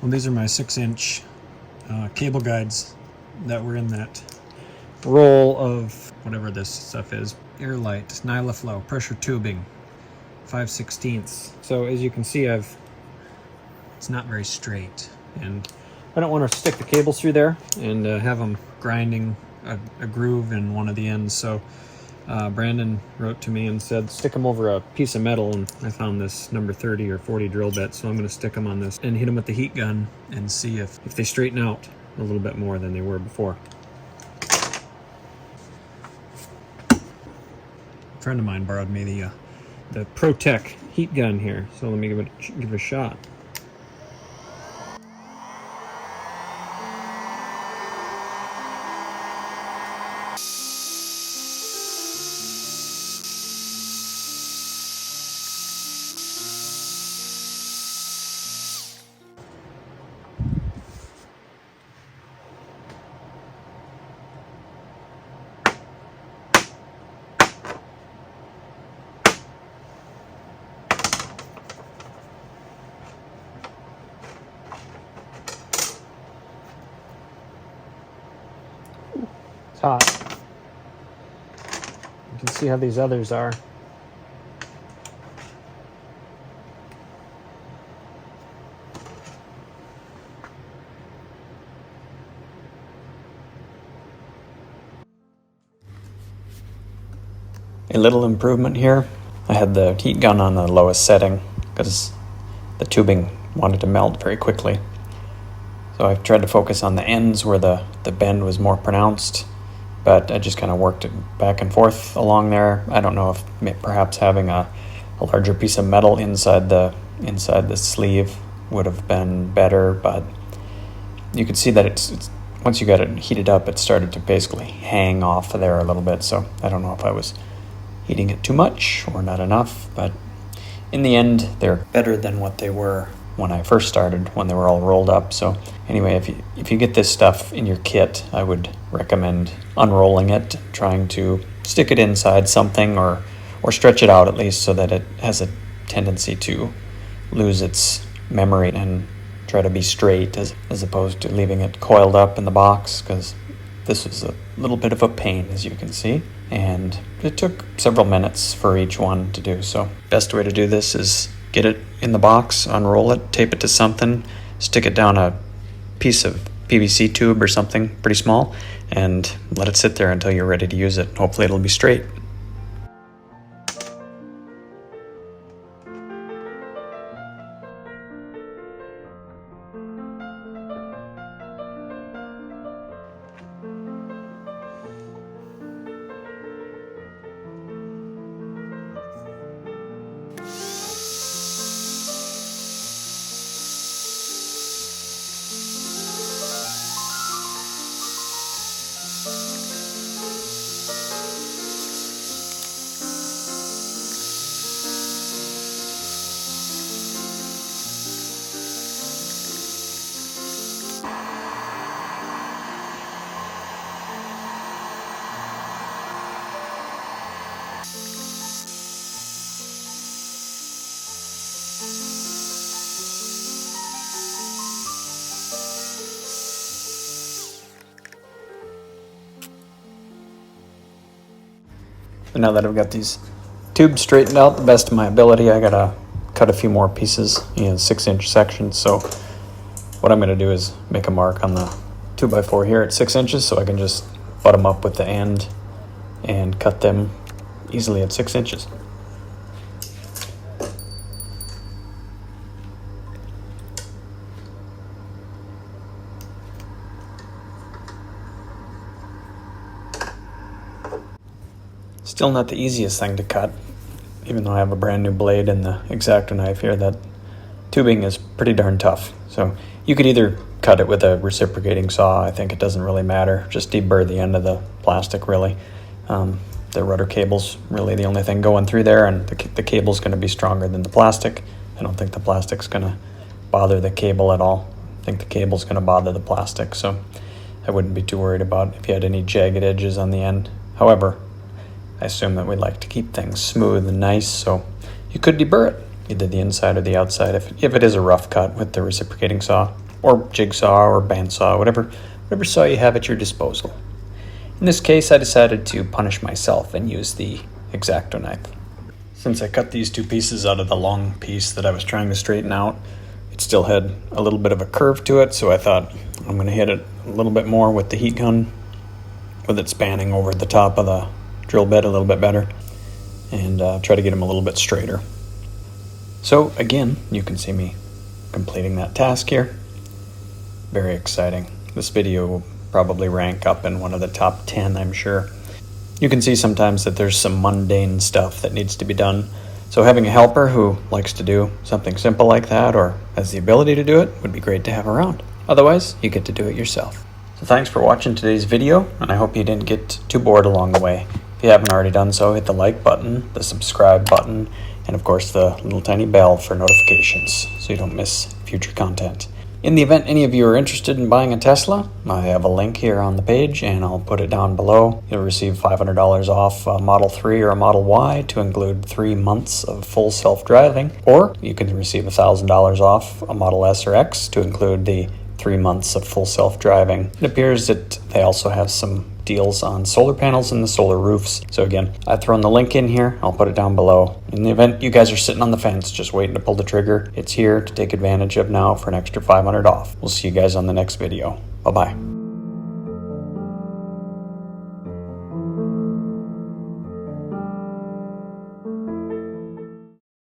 Well, these are my 6-inch cable guides that were in that roll of whatever this stuff is. Airlight, Nylaflow, pressure tubing, 5/16. So as you can see, it's not very straight, and I don't want to stick the cables through there and have them grinding a groove in one of the ends. So Brandon wrote to me and said, stick them over a piece of metal, and I found this number 30 or 40 drill bit, so I'm going to stick them on this and hit them with the heat gun and see if they straighten out a little bit more than they were before. A friend of mine borrowed me the ProTech heat gun here, so let me give it a shot. It's hot. You can see how these others are. A little improvement here. I had the heat gun on the lowest setting because the tubing wanted to melt very quickly. So I've tried to focus on the ends where the bend was more pronounced, but I just kind of worked it back and forth along there. I don't know if perhaps having a larger piece of metal inside the sleeve would have been better, but you could see that it's once you got it heated up, it started to basically hang off of there a little bit. So I don't know if I was heating it too much or not enough, but in the end, they're better than what they were when I first started, when they were all rolled up. So anyway, if you get this stuff in your kit, I would recommend unrolling it, trying to stick it inside something or stretch it out at least so that it has a tendency to lose its memory and try to be straight as opposed to leaving it coiled up in the box, because this was a little bit of a pain, as you can see, and it took several minutes for each one to do. So best way to do this is get it in the box, unroll it, tape it to something, stick it down a piece of PVC tube or something pretty small, and let it sit there until you're ready to use it. Hopefully it'll be straight. But now that I've got these tubes straightened out the best of my ability, I gotta cut a few more pieces in 6-inch sections. So what I'm gonna do is make a mark on the 2x4 here at 6 inches, so I can just butt them up with the end and cut them easily at 6 inches. Still not the easiest thing to cut, even though I have a brand new blade and the X-Acto knife here. That tubing is pretty darn tough. So you could either cut it with a reciprocating saw. I think it doesn't really matter. Just deburr the end of the plastic, really. The rudder cable's really the only thing going through there, and the cable's going to be stronger than the plastic. I don't think the plastic's going to bother the cable at all. I think the cable's going to bother the plastic, so I wouldn't be too worried about if you had any jagged edges on the end. However, I assume that we like to keep things smooth and nice, so you could deburr it, either the inside or the outside, if it is a rough cut with the reciprocating saw. or jigsaw or bandsaw, whatever saw you have at your disposal. In this case, I decided to punish myself and use the X-Acto knife. Since I cut these two pieces out of the long piece that I was trying to straighten out, it still had a little bit of a curve to it, so I thought I'm going to hit it a little bit more with the heat gun, with it spanning over the top of the drill bit a little bit better, and try to get them a little bit straighter. So again, you can see me completing that task here. Very exciting. This video will probably rank up in one of the top 10, I'm sure. You can see sometimes that there's some mundane stuff that needs to be done, so having a helper who likes to do something simple like that or has the ability to do it would be great to have around. Otherwise, you get to do it yourself. So thanks for watching today's video, and I hope you didn't get too bored along the way. If you haven't already done so, hit the like button, the subscribe button, and of course the little tiny bell for notifications so you don't miss future content. In the event any of you are interested in buying a Tesla, I have a link here on the page and I'll put it down below. You'll receive $500 off a Model 3 or a Model Y to include 3 months of full self-driving, or you can receive $1,000 off a Model S or X to include the 3 months of full self-driving. It appears that they also have some deals on solar panels and the solar roofs. So again, I've thrown the link in here. I'll put it down below. In the event you guys are sitting on the fence just waiting to pull the trigger, it's here to take advantage of now for an extra $500 off. We'll see you guys on the next video. Bye-bye.